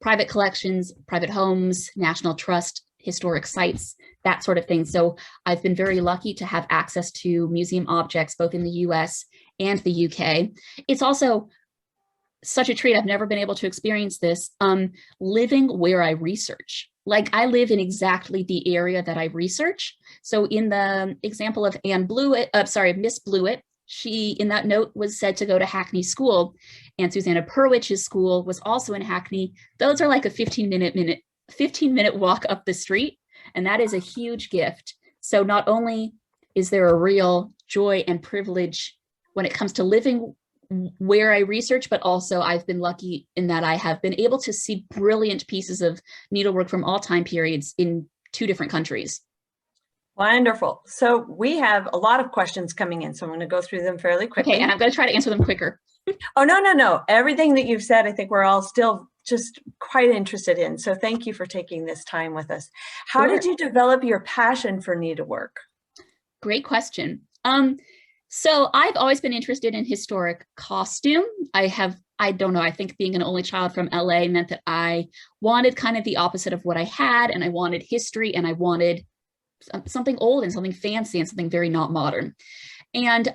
private collections, private homes, National Trust, historic sites, that sort of thing. So I've been very lucky to have access to museum objects both in the US and the UK. It's also such a treat. I've never been able to experience this, living where I research. Like I live in exactly the area that I research. So in the example of Miss Blewett, she, in that note, was said to go to Hackney School, and Susanna Purwich's school was also in Hackney. Those are like a 15-minute walk up the street, and that is a huge gift. So not only is there a real joy and privilege when it comes to living where I research, but also I've been lucky in that I have been able to see brilliant pieces of needlework from all time periods in 2 different countries. Wonderful. So we have a lot of questions coming in, so I'm going to go through them fairly quickly. Okay, and I'm going to try to answer them quicker. Oh, no. Everything that you've said, I think we're all still just quite interested in. So thank you for taking this time with us. How did you develop your passion for needlework? Great question. So I've always been interested in historic costume. I don't know, I think being an only child from LA meant that I wanted kind of the opposite of what I had, and I wanted history, and I wanted something old and something fancy and something very not modern. And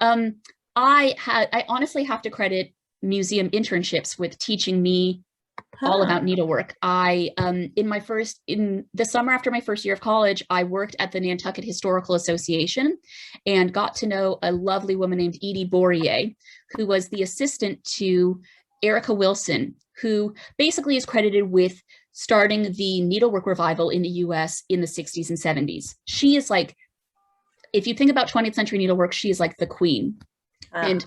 I honestly have to credit museum internships with teaching me all about needlework. In the summer after my first year of college, I worked at the Nantucket Historical Association and got to know a lovely woman named Edie Bourrier, who was the assistant to Erica Wilson, who basically is credited with starting the needlework revival in the US in the 60s and 70s. She is like, if you think about 20th century needlework, she is like the queen. And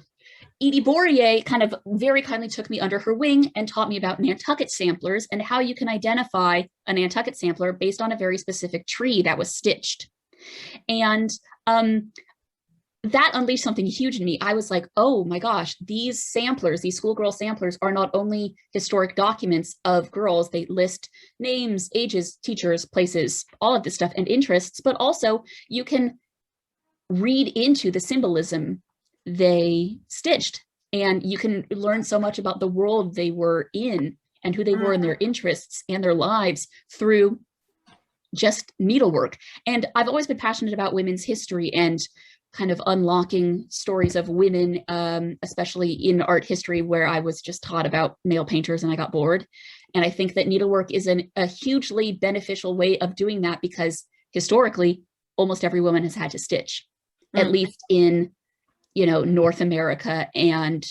Edie Bourrier kind of very kindly took me under her wing and taught me about Nantucket samplers and how you can identify a Nantucket sampler based on a very specific tree that was stitched. And that unleashed something huge in me. I was like, oh my gosh, these samplers, these schoolgirl samplers are not only historic documents of girls, they list names, ages, teachers, places, all of this stuff and interests, but also you can read into the symbolism they stitched, and you can learn so much about the world they were in and who they were and their interests and their lives through just needlework. And I've always been passionate about women's history and kind of unlocking stories of women, especially in art history, where I was just taught about male painters and I got bored. And I think that needlework is a hugely beneficial way of doing that, because historically, almost every woman has had to stitch. at least in, North America and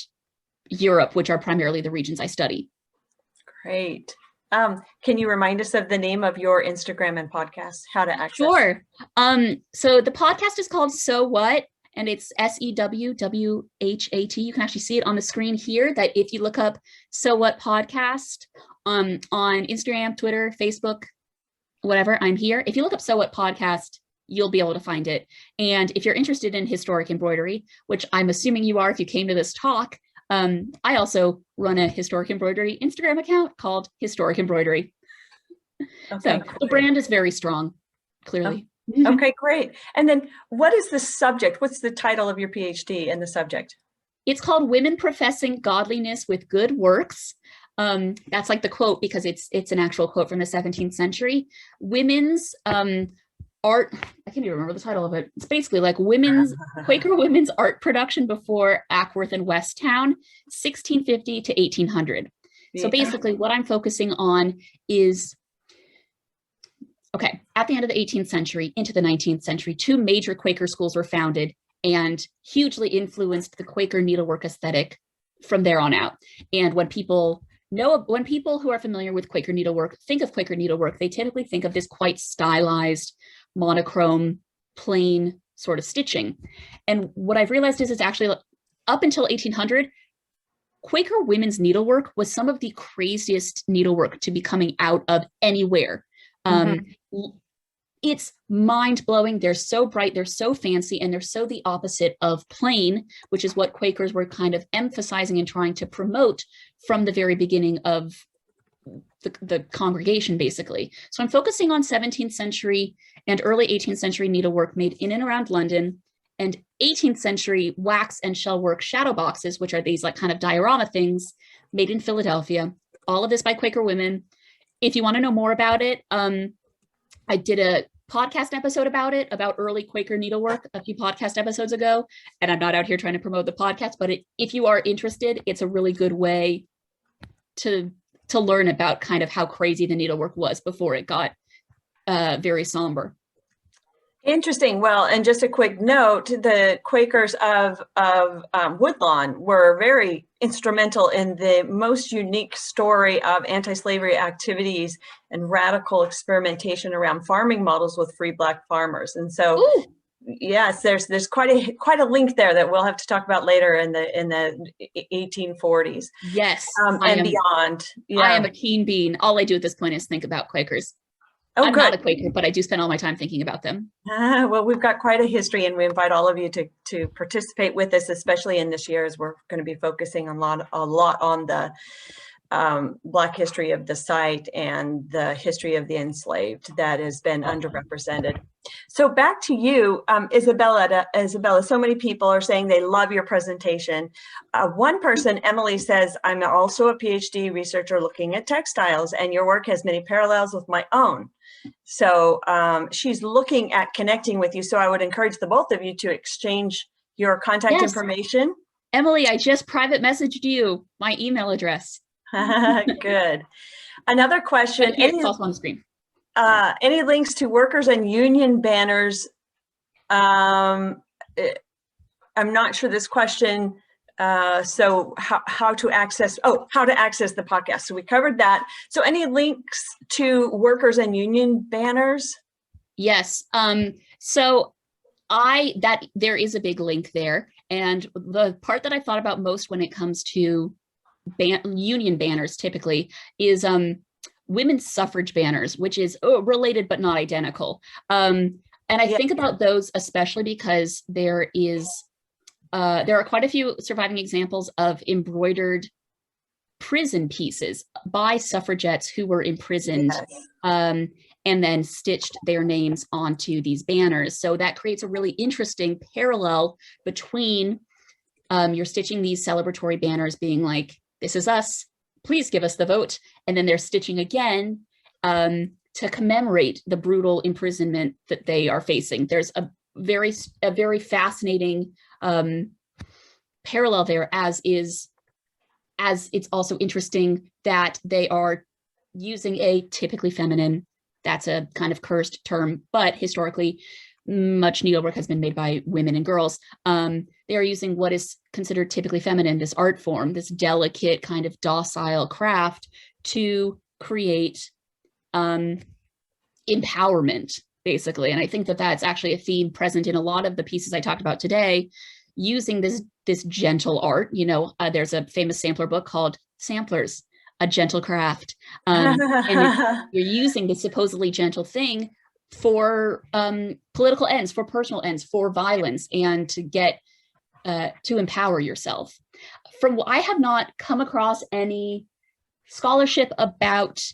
Europe, which are primarily the regions I study. Great. Can you remind us of the name of your Instagram and podcast, how to access? Sure. So the podcast is called So What, and it's SEWWHAT. You can actually see it on the screen here, that if you look up So What Podcast on Instagram, Twitter, Facebook, whatever, I'm here. If you look up So What Podcast, you'll be able to find it. And if you're interested in historic embroidery, which I'm assuming you are if you came to this talk, I also run a historic embroidery Instagram account called Historic Embroidery. Okay, so the brand is very strong, clearly. Okay, great. And then what is the subject? What's the title of your PhD and the subject? It's called Women Professing Godliness with Good Works. That's like the quote, because it's an actual quote from the 17th century. Women's art, I can't even remember the title of it. It's basically like Quaker women's art production before Ackworth and Westtown, 1650 to 1800. Yeah. So basically what I'm focusing on is, okay, at the end of the 18th century into the 19th century, two major Quaker schools were founded and hugely influenced the Quaker needlework aesthetic from there on out. And when people who are familiar with Quaker needlework think of Quaker needlework, they typically think of this quite stylized, monochrome, plain sort of stitching. And what I've realized is it's actually up until 1800, Quaker women's needlework was some of the craziest needlework to be coming out of anywhere. It's mind-blowing. They're so bright, they're so fancy, and they're so the opposite of plain, which is what Quakers were kind of emphasizing and trying to promote from the very beginning of the congregation, basically. So I'm focusing on 17th century and early 18th century needlework made in and around London, and 18th century wax and shell work shadow boxes, which are these like kind of diorama things made in Philadelphia. All of this by Quaker women. If you want to know more about it, I did a podcast episode about it, about early Quaker needlework a few podcast episodes ago. And I'm not out here trying to promote the podcast, but if you are interested, it's a really good way to learn about kind of how crazy the needlework was before it got very somber. Interesting. Well, and just a quick note, the Quakers of Woodlawn were very instrumental in the most unique story of anti-slavery activities and radical experimentation around farming models with free Black farmers. And so, ooh, yes, there's quite a link there that we'll have to talk about later in the 1840s. Yes, and beyond. Yeah. I am a keen bean. All I do at this point is think about Quakers. Oh, I'm good. not a Quaker, but I do spend all my time thinking about them. Well, we've got quite a history, and we invite all of you to participate with us, especially in this year, as we're going to be focusing a lot on the Black history of the site and the history of the enslaved that has been underrepresented. So back to you, Isabella. So many people are saying they love your presentation. One person, Emily, says, I'm also a PhD researcher looking at textiles, and your work has many parallels with my own. So she's looking at connecting with you. So I would encourage the both of you to exchange your contact information. Emily, I just private messaged you my email address. Good. Another question. It's also on the screen. Any links to workers and union banners? I'm not sure this question. So how to access the podcast. So we covered that. So any links to workers and union banners? Yes. So there is a big link there. And the part that I thought about most when it comes to union banners typically is women's suffrage banners, which is related but not identical. And I think about those especially because there are quite a few surviving examples of embroidered prison pieces by suffragettes who were imprisoned, and then stitched their names onto these banners. So that creates a really interesting parallel between you're stitching these celebratory banners being like, this is us, please give us the vote. And then they're stitching again to commemorate the brutal imprisonment that they are facing. There's a very fascinating parallel there, as it's also interesting that they are using a typically feminine, that's a kind of cursed term, but historically much needlework has been made by women and girls. They are using what is considered typically feminine, this art form, this delicate kind of docile craft to create empowerment, basically. And I think that that's actually a theme present in a lot of the pieces I talked about today, using this gentle art. There's a famous sampler book called Samplers, A Gentle Craft. And you're using this supposedly gentle thing for political ends, for personal ends, for violence, and to get to empower yourself. I have not come across any scholarship about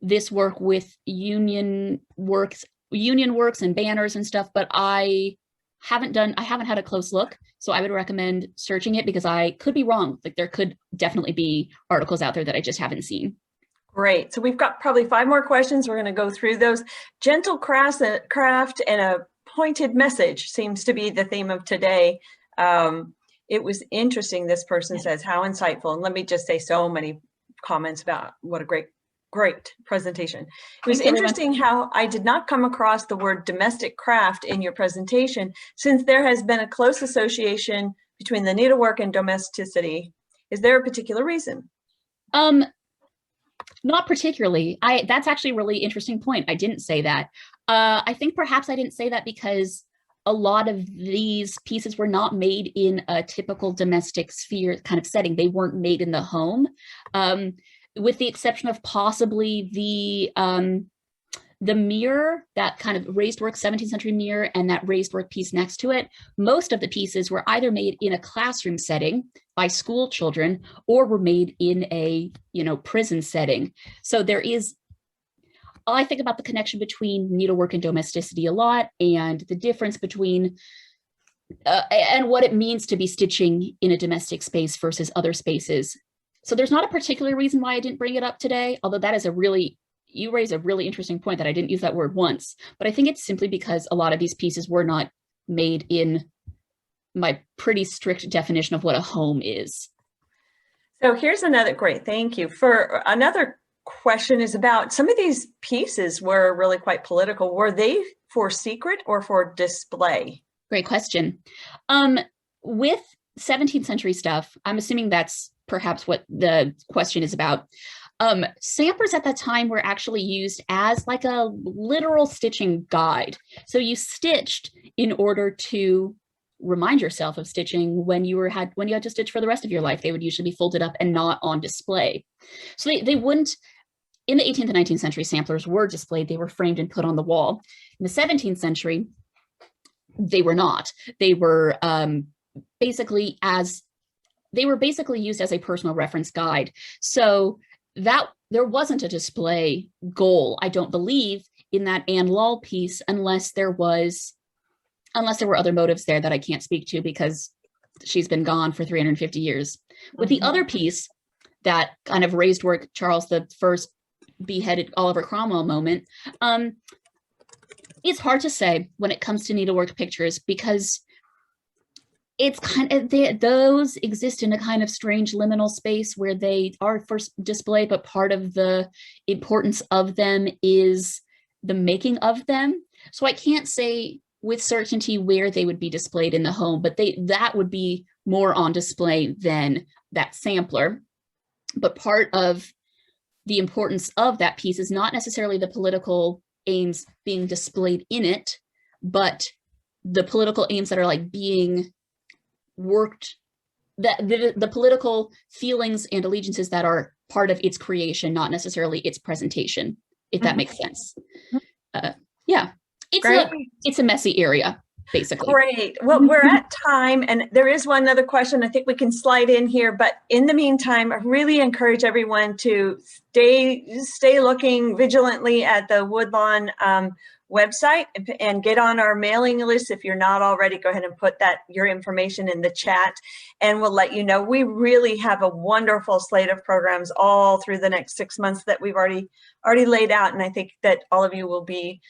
this work with union works and banners and stuff, but I haven't had a close look. So I would recommend searching it, because I could be wrong. Like, there could definitely be articles out there that I just haven't seen. Great. So we've got probably 5 more questions. We're going to go through those. Gentle craft and a pointed message seems to be the theme of today. It was interesting, this person says, how insightful. And let me just say so many comments about what a great presentation. It was interesting how I did not come across the word domestic craft in your presentation, since there has been a close association between the needlework and domesticity. Is there a particular reason? Not particularly. That's actually a really interesting point. I didn't say that. I think perhaps I didn't say that because a lot of these pieces were not made in a typical domestic sphere kind of setting. They weren't made in the home, with the exception of possibly the mirror, that kind of raised work 17th century mirror, and that raised work piece next to it. Most of the pieces were either made in a classroom setting by school children, or were made in a prison setting. So I think about the connection between needlework and domesticity a lot, and the difference between and what it means to be stitching in a domestic space versus other spaces. So there's not a particular reason why I didn't bring it up today, although that is you raise a really interesting point that I didn't use that word once. But I think it's simply because a lot of these pieces were not made in my pretty strict definition of what a home is. So here's another great, thank you. For another question is about some of these pieces were really quite political. Were they for secret or for display? Great question. With 17th century stuff, I'm assuming that's perhaps what the question is about. Samplers at that time were actually used as like a literal stitching guide. So you stitched in order to remind yourself of stitching when you had to stitch for the rest of your life. They would usually be folded up and not on display. So they wouldn't, in the 18th and 19th century, samplers were displayed. They were framed and put on the wall. In the 17th century, they were not. They were basically used as a personal reference guide. So that there wasn't a display goal, I don't believe, in that Anne Lull piece, unless there were other motives there that I can't speak to because she's been gone for 350 years. With the other piece, that kind of raised work, Charles I beheaded Oliver Cromwell moment, it's hard to say when it comes to needlework pictures, because it's kind of, those exist in a kind of strange liminal space where they are for display, but part of the importance of them is the making of them. So I can't say with certainty where they would be displayed in the home, but that would be more on display than that sampler. But part of the importance of that piece is not necessarily the political aims being displayed in it, but the political aims that are like being worked, that the political feelings and allegiances that are part of its creation, not necessarily its presentation, if that makes sense. Yeah, it's a messy area, basically. Great. Well, we're at time, and there is one other question I think we can slide in here, but in the meantime, I really encourage everyone to stay looking vigilantly at the Woodlawn website and get on our mailing list. If you're not already, go ahead and put your information in the chat, and we'll let you know. We really have a wonderful slate of programs all through the next 6 months that we've already laid out, and I think that all of you will be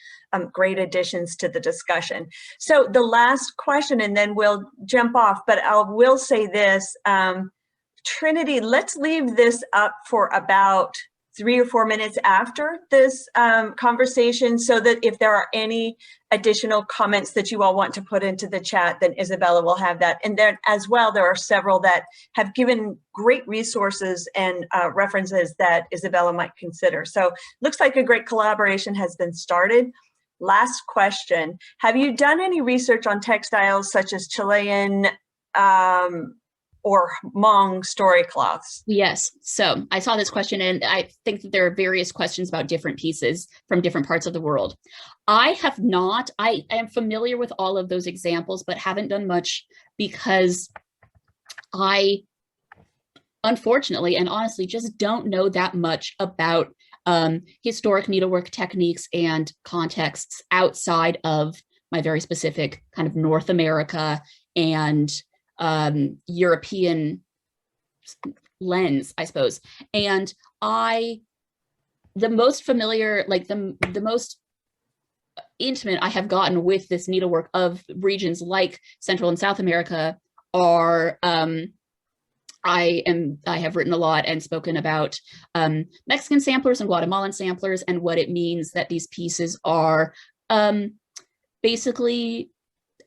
great additions to the discussion. So the last question, and then we'll jump off, but I will say this, Trinity, let's leave this up for about 3 or 4 minutes after this conversation, so that if there are any additional comments that you all want to put into the chat, then Isabella will have that. And then as well, there are several that have given great resources and references that Isabella might consider. So looks like a great collaboration has been started. Last question, have you done any research on textiles such as Chilean or Hmong story cloths? Yes. So I saw this question, and I think that there are various questions about different pieces from different parts of the world. I have not. I am familiar with all of those examples, but haven't done much because I, unfortunately and honestly, just don't know that much about historic needlework techniques and contexts outside of my very specific kind of North America and European lens, I suppose. And the most familiar, like the most intimate I have gotten with this needlework of regions like Central and South America are, I have written a lot and spoken about Mexican samplers and Guatemalan samplers, and what it means that these pieces are basically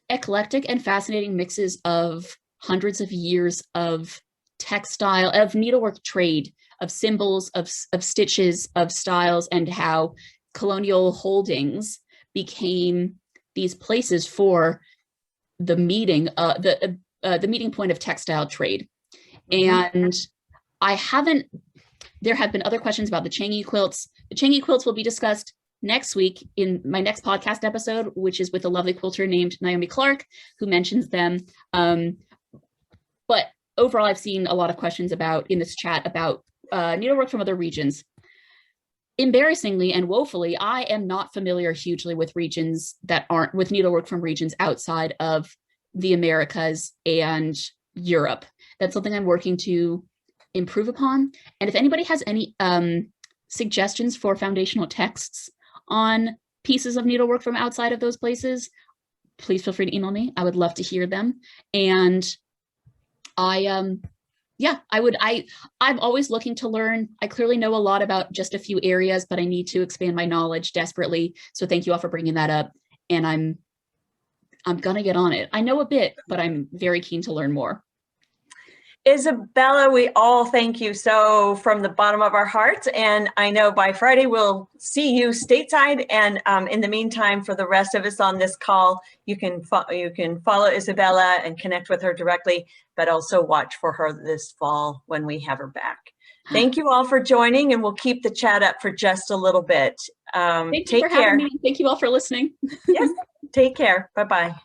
eclectic and fascinating mixes of hundreds of years of textile, of needlework trade, of symbols, of stitches, of styles, and how colonial holdings became these places for the meeting, the meeting point of textile trade. And there have been other questions about the Changi quilts. The Changi quilts will be discussed next week in my next podcast episode, which is with a lovely quilter named Naomi Clark, who mentions them. But overall, I've seen a lot of questions in this chat about needlework from other regions. Embarrassingly and woefully, I am not familiar hugely with regions that aren't with needlework from regions outside of the Americas and Europe. That's something I'm working to improve upon. And if anybody has any suggestions for foundational texts on pieces of needlework from outside of those places, please feel free to email me. I would love to hear them. And I'm always looking to learn. I clearly know a lot about just a few areas, but I need to expand my knowledge desperately. So thank you all for bringing that up. And I'm gonna get on it. I know a bit, but I'm very keen to learn more. Isabella, we all thank you so from the bottom of our hearts, and I know by Friday we'll see you stateside. And in the meantime, for the rest of us on this call, you can follow Isabella and connect with her directly, but also watch for her this fall when we have her back. Thank you all for joining, and we'll keep the chat up for just a little bit. Thank you for having me. Thank you all for listening. Yes, take care. Bye-bye.